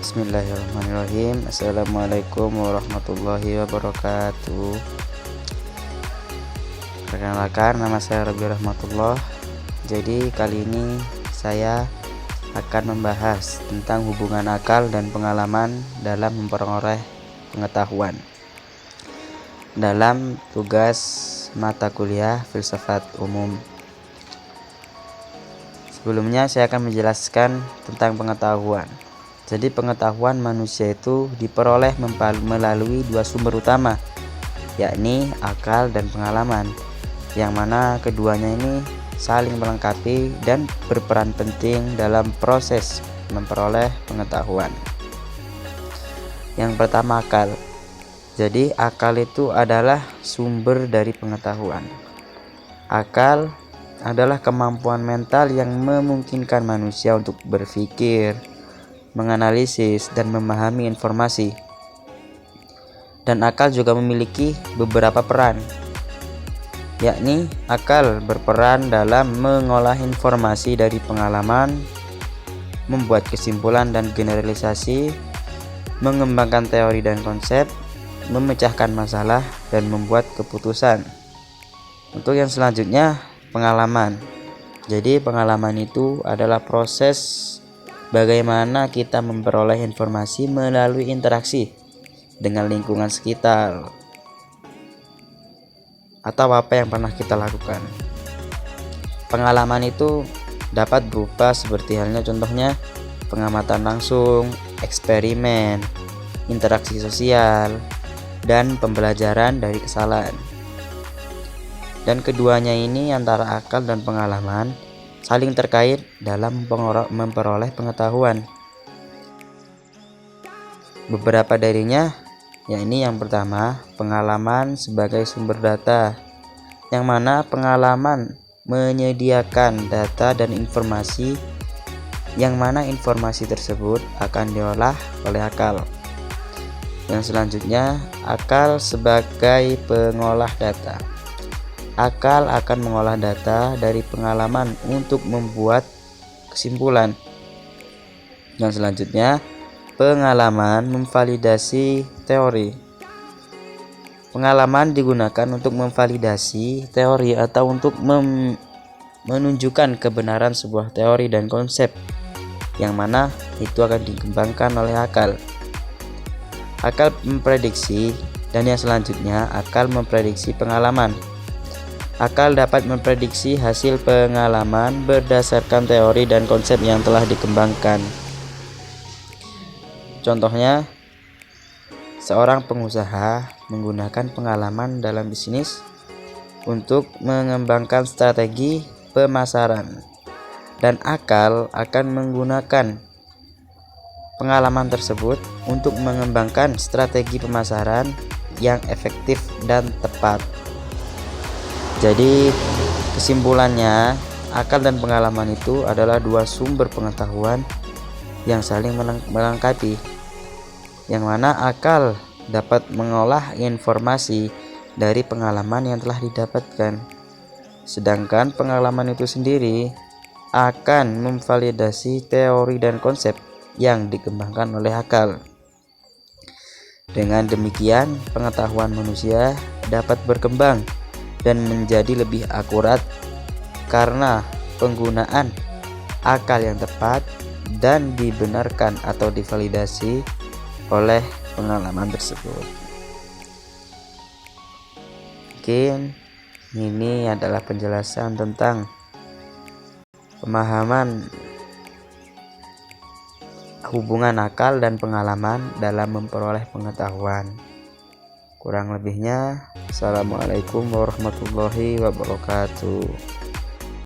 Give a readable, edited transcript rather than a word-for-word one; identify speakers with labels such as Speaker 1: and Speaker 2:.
Speaker 1: Bismillahirrahmanirrahim. Assalamualaikum warahmatullahi wabarakatuh. Perkenalkan, nama saya Rabi Rahmatullah. Jadi kali ini saya akan membahas tentang hubungan akal dan pengalaman dalam memperoleh pengetahuan dalam tugas mata kuliah filsafat umum. Sebelumnya saya akan menjelaskan tentang pengetahuan. Jadi pengetahuan manusia itu diperoleh melalui dua sumber utama, yakni akal dan pengalaman, yang mana keduanya ini saling melengkapi dan berperan penting dalam proses memperoleh pengetahuan. Yang pertama, akal. Jadi akal itu adalah sumber dari pengetahuan. Akal adalah kemampuan mental yang memungkinkan manusia untuk berpikir, menganalisis, dan memahami informasi. Dan akal juga memiliki beberapa peran, yakni akal berperan dalam mengolah informasi dari pengalaman, membuat kesimpulan dan generalisasi, mengembangkan teori dan konsep, memecahkan masalah, dan membuat keputusan. Untuk yang selanjutnya, pengalaman. Jadi pengalaman itu adalah proses bagaimana kita memperoleh informasi melalui interaksi dengan lingkungan sekitar atau apa yang pernah kita lakukan. Pengalaman itu dapat berupa seperti halnya contohnya pengamatan langsung, eksperimen, interaksi sosial, dan pembelajaran dari kesalahan. Dan keduanya ini antara akal dan pengalaman saling terkait dalam memperoleh pengetahuan. Beberapa darinya, yakni yang pertama, pengalaman sebagai sumber data, yang mana pengalaman menyediakan data dan informasi, yang mana informasi tersebut akan diolah oleh akal. Yang selanjutnya, akal sebagai pengolah data. Akal akan mengolah data dari pengalaman untuk membuat kesimpulan. Yang selanjutnya, pengalaman memvalidasi teori. Pengalaman digunakan untuk memvalidasi teori atau untuk menunjukkan kebenaran sebuah teori dan konsep, yang mana itu akan dikembangkan oleh akal. Akal memprediksi, dan yang selanjutnya akal memprediksi pengalaman. Akal dapat memprediksi hasil pengalaman berdasarkan teori dan konsep yang telah dikembangkan. Contohnya, seorang pengusaha menggunakan pengalaman dalam bisnis untuk mengembangkan strategi pemasaran, dan akal akan menggunakan pengalaman tersebut untuk mengembangkan strategi pemasaran yang efektif dan tepat. Jadi kesimpulannya, akal dan pengalaman itu adalah dua sumber pengetahuan yang saling melengkapi, yang mana akal dapat mengolah informasi dari pengalaman yang telah didapatkan, sedangkan pengalaman itu sendiri akan memvalidasi teori dan konsep yang dikembangkan oleh akal. Dengan demikian, pengetahuan manusia dapat berkembang dan menjadi lebih akurat karena penggunaan akal yang tepat dan dibenarkan atau divalidasi oleh pengalaman tersebut. Mungkin ini adalah penjelasan tentang pemahaman hubungan akal dan pengalaman dalam memperoleh pengetahuan. Kurang lebihnya, assalamualaikum warahmatullahi wabarakatuh.